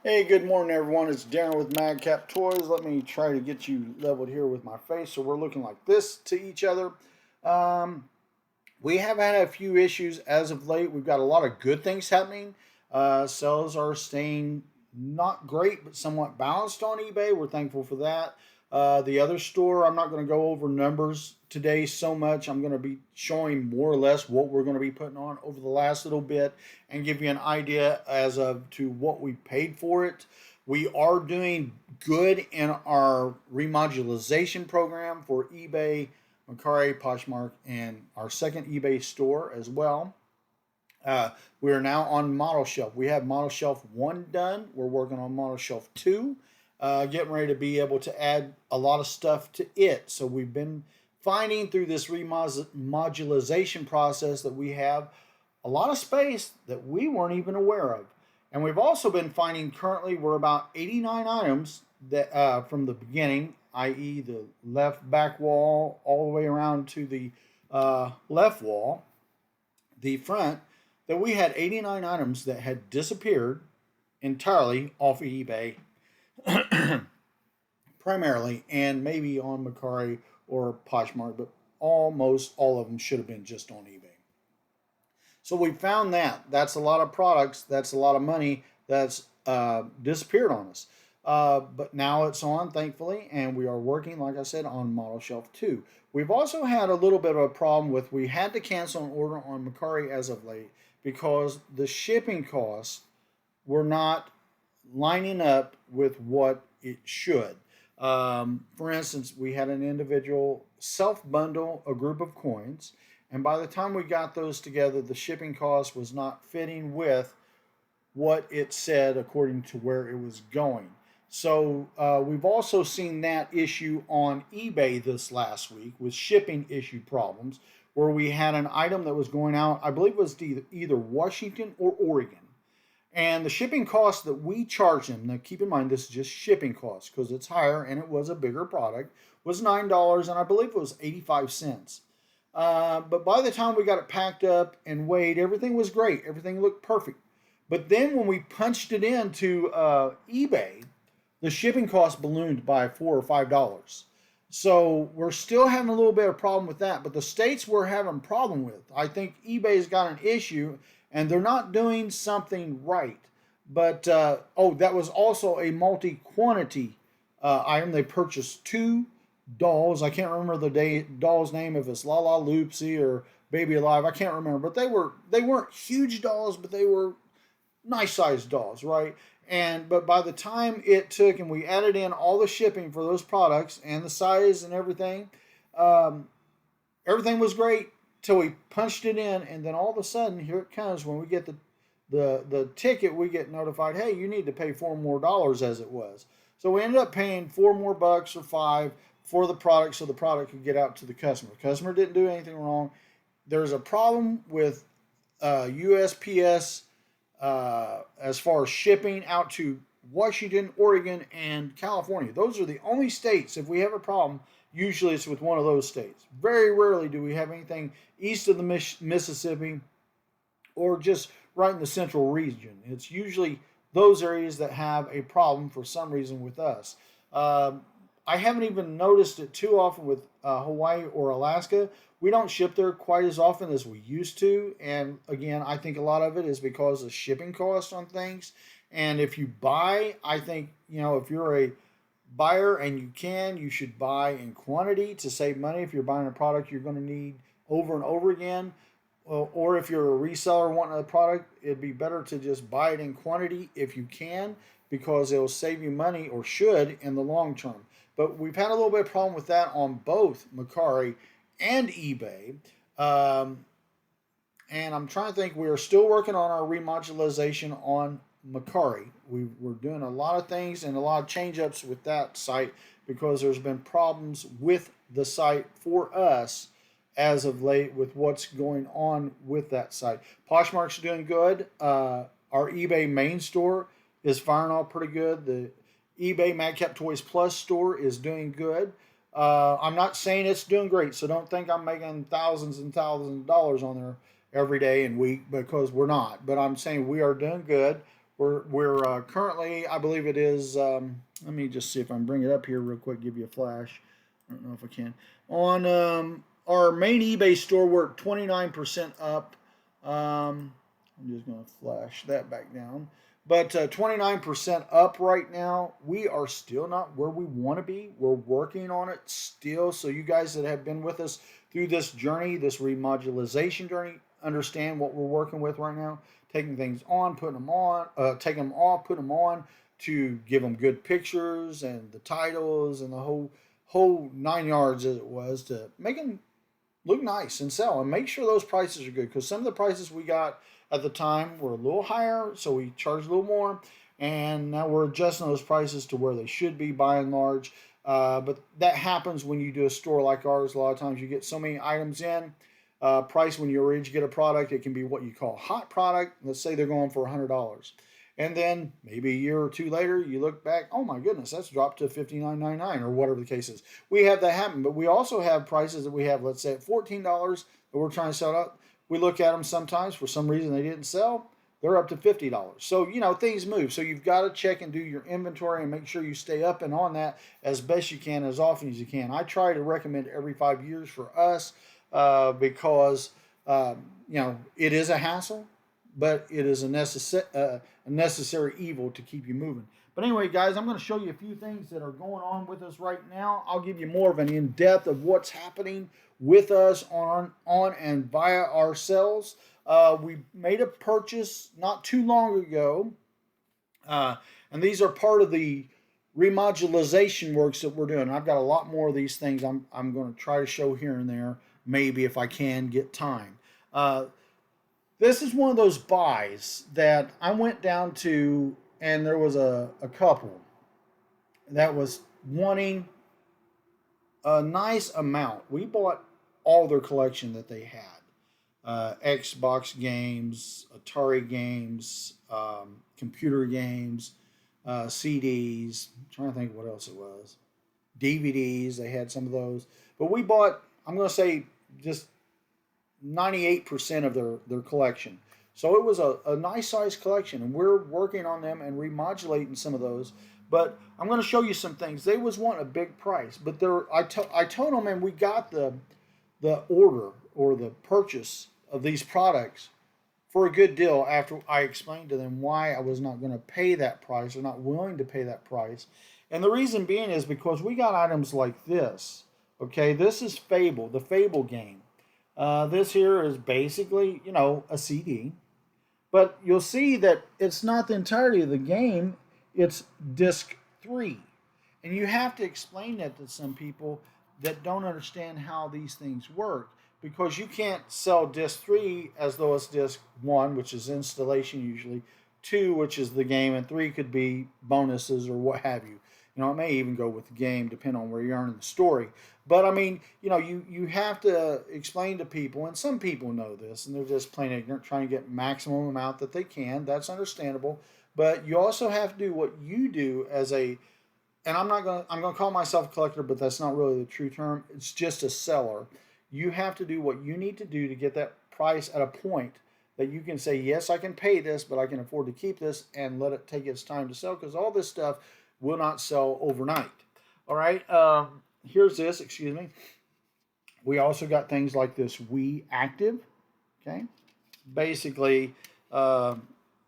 Hey, good morning, everyone. It's Darren with Madcap Toys. Let me try to get you leveled here with my face so we're looking like this to each other. Um, we have had a few issues as of late. We've got a lot of good things happening. Sales are staying not great, but somewhat balanced on eBay. We're thankful for that. The other store, I'm not going to go over numbers today so much. I'm going to be showing more or less what we're going to be putting on over the last little bit and give you an idea as of to what we paid for it. We are doing good in our remodularization program for eBay, Mercari, Poshmark, and our second eBay store as well. We are now on Model Shelf. We have Model Shelf 1 done. We're working on Model Shelf 2, getting ready to be able to add a lot of stuff to it. So we've been finding through this remodularization process that we have a lot of space that we weren't even aware of. And we've also been finding currently we're about 89 items that from the beginning, i.e. the left back wall all the way around to the left wall, the front, that we had 89 items that had disappeared entirely off of eBay, primarily, and maybe on Mercari or Poshmark, but almost all of them should have been just on eBay. So we found that. That's a lot of products. That's a lot of money that's disappeared on us. But now it's on, thankfully, and we are working, like I said, on Model Shelf 2. We've also had a little bit of a problem with we had to cancel an order on Mercari as of late because the shipping costs were not lining up with what it should. For instance, we had an individual self bundle a group of coins, and by the time we got those together, the shipping cost was not fitting with what it said according to where it was going. So we've also seen that issue on eBay this last week with shipping issue problems, where we had an item that was going out, I believe it was to either Washington or Oregon. And the shipping cost that we charged them, now keep in mind this is just shipping costs because it's higher and it was a bigger product, was $9 and I believe it was 85 cents. But by the time we got it packed up and weighed, everything was great. Everything looked perfect. But then when we punched it into eBay, the shipping cost ballooned by $4 or $5. So we're still having a little bit of problem with that. But the states we're having a problem with, I think eBay's got an issue and they're not doing something right. But that was also a multi-quantity item. They purchased two dolls. I can't remember the doll's name, if it's La La Loopsy or Baby Alive. I can't remember, but they weren't huge dolls, but they were nice sized dolls, right? But by the time it took and we added in all the shipping for those products and the size and everything, um, everything was great till we punched it in, and then all of a sudden here it comes when we get the ticket. We get notified, hey, you need to pay $4 more as it was. So we ended up paying $4 more or five for the product so the product could get out to the customer. The customer didn't do anything wrong. There's a problem with USPS as far as shipping out to Washington, Oregon, and California. Those are the only states. If we have a problem, usually it's with one of those states. Very rarely do we have anything east of the Mississippi or just right in the central region. It's usually those areas that have a problem for some reason with us. I haven't even noticed it too often with Hawaii or Alaska. We don't ship there quite as often as we used to. And again, I think a lot of it is because of shipping costs on things. And if you buy, I think, if you're a buyer and you should buy in quantity to save money. If you're buying a product you're going to need over and over again, or if you're a reseller wanting a product, it'd be better to just buy it in quantity if you can, because it'll save you money, or should, in the long term. But we've had a little bit of problem with that on both Mercari and eBay. And I'm trying to think, we are still working on our remodularization on Mercari. We're doing a lot of things and a lot of change ups with that site because there's been problems with the site for us as of late with what's going on with that site. Poshmark's doing good. Our eBay main store is firing off pretty good. The eBay Madcap Toys Plus store is doing good. I'm not saying it's doing great, so don't think I'm making thousands and thousands of dollars on there every day and week, because we're not. But I'm saying we are doing good. We're currently, I believe it is. Let me just see if I can bring it up here real quick. Give you a flash. I don't know if I can. On our main eBay store, we're 29% up. I'm just going to flash that back down. But 29% up right now. We are still not where we want to be. We're working on it still. So you guys that have been with us through this journey, this remodularization journey, understand what we're working with right now. Taking things on, putting them on, taking them off, putting them on to give them good pictures and the titles and the whole 9 yards as it was to make them look nice and sell and make sure those prices are good, because some of the prices we got at the time were a little higher, so we charged a little more, and now we're adjusting those prices to where they should be by and large. But that happens when you do a store like ours. A lot of times you get so many items in. Price when you originally get a product, it can be what you call a hot product. Let's say they're going for $100. And then maybe a year or two later, you look back, oh my goodness, that's dropped to $59.99 or whatever the case is. We have that happen, but we also have prices that we have, let's say at $14 that we're trying to sell up. We look at them sometimes, for some reason they didn't sell, they're up to $50. So, things move. So you've got to check and do your inventory and make sure you stay up and on that as best you can, as often as you can. I try to recommend every 5 years for us because, it is a hassle, but it is a necessary evil to keep you moving. But anyway, guys, I'm going to show you a few things that are going on with us right now. I'll give you more of an in-depth of what's happening with us on and via ourselves. We made a purchase not too long ago, and these are part of the remodularization works that we're doing. I've got a lot more of these things I'm going to try to show here and there, maybe if I can get time. This is one of those buys that I went down to, and there was a couple that was wanting a nice amount. We bought all their collection that they had. Xbox games, Atari games, computer games, CDs. I'm trying to think what else it was. DVDs, they had some of those. But we bought, I'm going to say, just 98% of their collection. So it was a nice size collection, and we're working on them and remodulating some of those. But I'm going to show you some things. They was wanting a big price, but I told them, and we got the order or the purchase of these products for a good deal after I explained to them why I was not going to pay that price or not willing to pay that price. And the reason being is because we got items like this. Okay, this is Fable, the Fable game. This here is basically, a CD. But you'll see that it's not the entirety of the game. It's disc 3. And you have to explain that to some people that don't understand how these things work. Because you can't sell disc 3 as though it's disc 1, which is installation usually, 2, which is the game, and 3 could be bonuses or what have you. It may even go with the game, depending on where you are in the story. But I mean, you have to explain to people, and some people know this, and they're just plain ignorant, trying to get maximum amount that they can. That's understandable. But you also have to do what you do as and I'm gonna call myself a collector, but that's not really the true term. It's just a seller. You have to do what you need to do to get that price at a point that you can say, yes, I can pay this, but I can afford to keep this and let it take its time to sell, because all this stuff will not sell overnight. All right. Here's this. Excuse me. We also got things like this Wii Active. Okay. Basically, a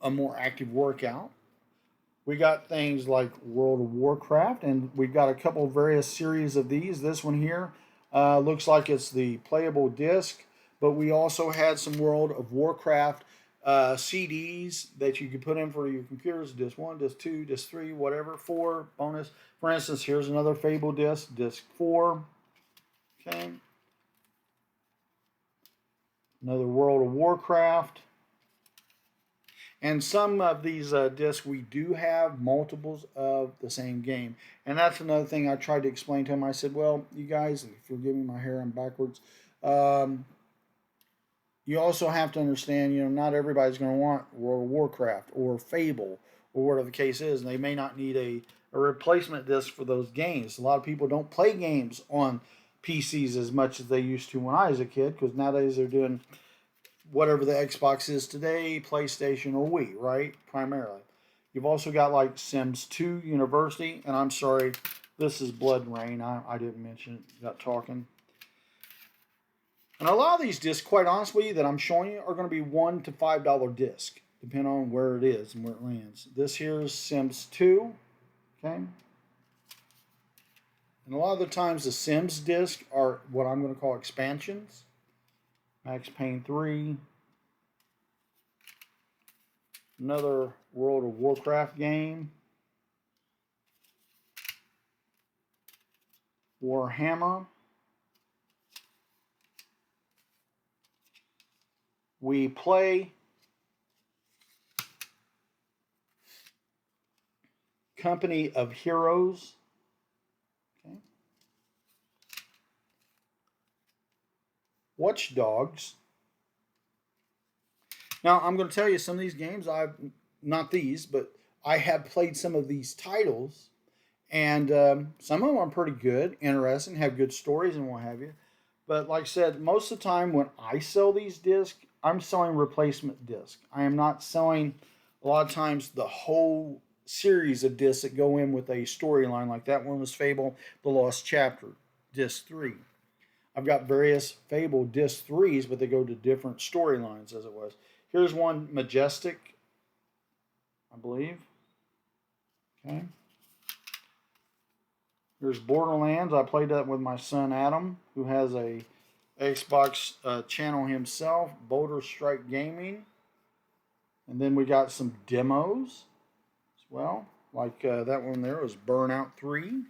more active workout. We got things like World of Warcraft, and we've got a couple of various series of these. This one here looks like it's the playable disc, but we also had some World of Warcraft CDs that you could put in for your computers, disc 1, disc 2, disc 3, whatever, 4, bonus. For instance, here's another Fable disc, disc 4. Okay. Another World of Warcraft. And some of these discs, we do have multiples of the same game. And that's another thing I tried to explain to him. I said, well, you guys, forgive me, my hair, I'm backwards. You also have to understand, not everybody's going to want World of Warcraft or Fable or whatever the case is. And they may not need a replacement disc for those games. A lot of people don't play games on PCs as much as they used to when I was a kid, because nowadays they're doing whatever the Xbox is today, PlayStation or Wii, right? Primarily. You've also got like Sims 2 University, and I'm sorry, this is Blood and Rain. I didn't mention it, got talking. And a lot of these discs, quite honestly, that I'm showing you are going to be $1 to $5 disc, depending on where it is and where it lands. This here is Sims 2, okay? And a lot of the times the Sims disc are what I'm going to call expansions. Max Payne 3. Another World of Warcraft game. Warhammer. We play. Company of Heroes. Okay. Watch Dogs. Now, I'm going to tell you some of these games, not these, but I have played some of these titles, and some of them are pretty good, interesting, have good stories and what have you. But like I said, most of the time when I sell these discs, I'm selling replacement discs. I am not selling, a lot of times, the whole series of discs that go in with a storyline. Like that one was Fable, The Lost Chapter, disc 3. I've got various Fable disc 3s, but they go to different storylines as it was. Here's one, Majestic, I believe. Okay. Here's Borderlands. I played that with my son Adam, who has a Xbox channel himself, Boulder Strike Gaming. And then we got some demos as well. Like that one there was Burnout 3.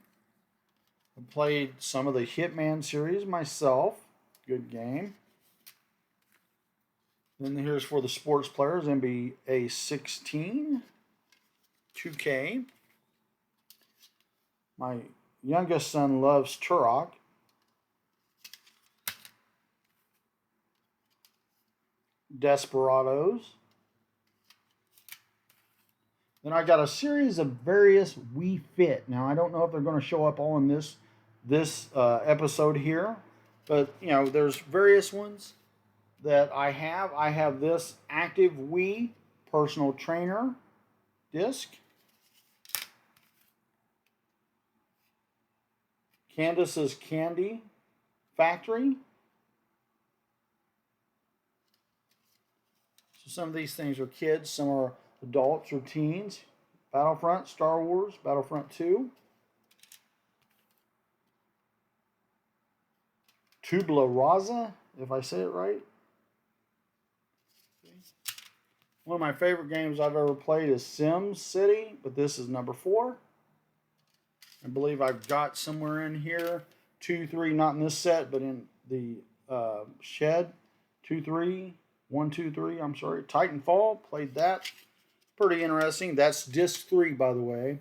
I played some of the Hitman series myself. Good game. Then here's for the sports players, NBA 16, 2K. My youngest son loves Turok. Desperados. Then I got a series of various Wii Fit. Now I don't know if they're going to show up all in this episode here, but you know there's various ones that I have. I have this Active Wii Personal Trainer disc. Candace's Candy Factory. So some of these things are kids, some are adults or teens. Battlefront, Star Wars, Battlefront 2. Tubula Rasa, if I say it right. One of my favorite games I've ever played is Sims City, but this is number 4. I believe I've got somewhere in here 2, 3, not in this set, but in the shed. 2, 3, 1, 2, 3. I'm sorry. Titanfall, played that. Pretty interesting. That's disc 3, by the way.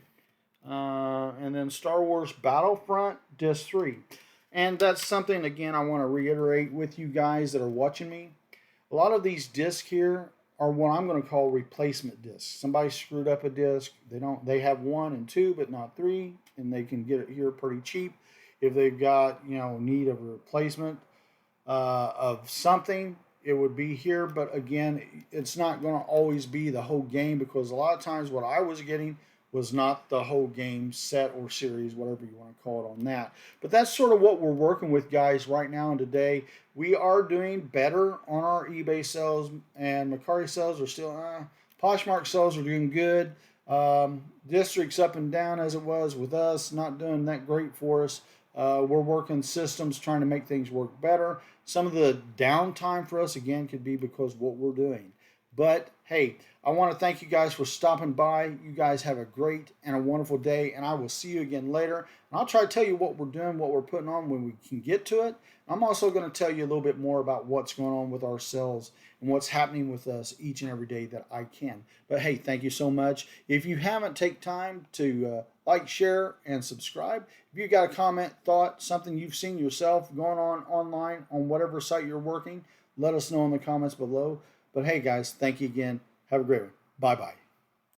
And then Star Wars Battlefront, disc 3. And that's something, again, I want to reiterate with you guys that are watching me. A lot of these discs here are what I'm going to call replacement discs. Somebody screwed up a disc. They have 1 and 2, but not 3, and they can get it here pretty cheap. If they've got, need of a replacement of something, it would be here. But again, it's not going to always be the whole game, because a lot of times what I was getting was not the whole game set or series, whatever you want to call it on that. But that's sort of what we're working with, guys, right now and today. We are doing better on our eBay sales, and Mercari sales are still, Poshmark sales are doing good. Districts up and down as it was with us, not doing that great for us. We're working systems, trying to make things work better. Some of the downtime for us, again, could be because of what we're doing. But, hey, I want to thank you guys for stopping by. You guys have a great and a wonderful day, and I will see you again later. And I'll try to tell you what we're doing, what we're putting on when we can get to it. I'm also going to tell you a little bit more about what's going on with our sales and what's happening with us each and every day that I can. But, hey, thank you so much. If you haven't taken time to like, share, and subscribe, if you got a comment, thought, something you've seen yourself going on online on whatever site you're working, let us know in the comments below. But hey, guys, thank you again. Have a great one. Bye-bye.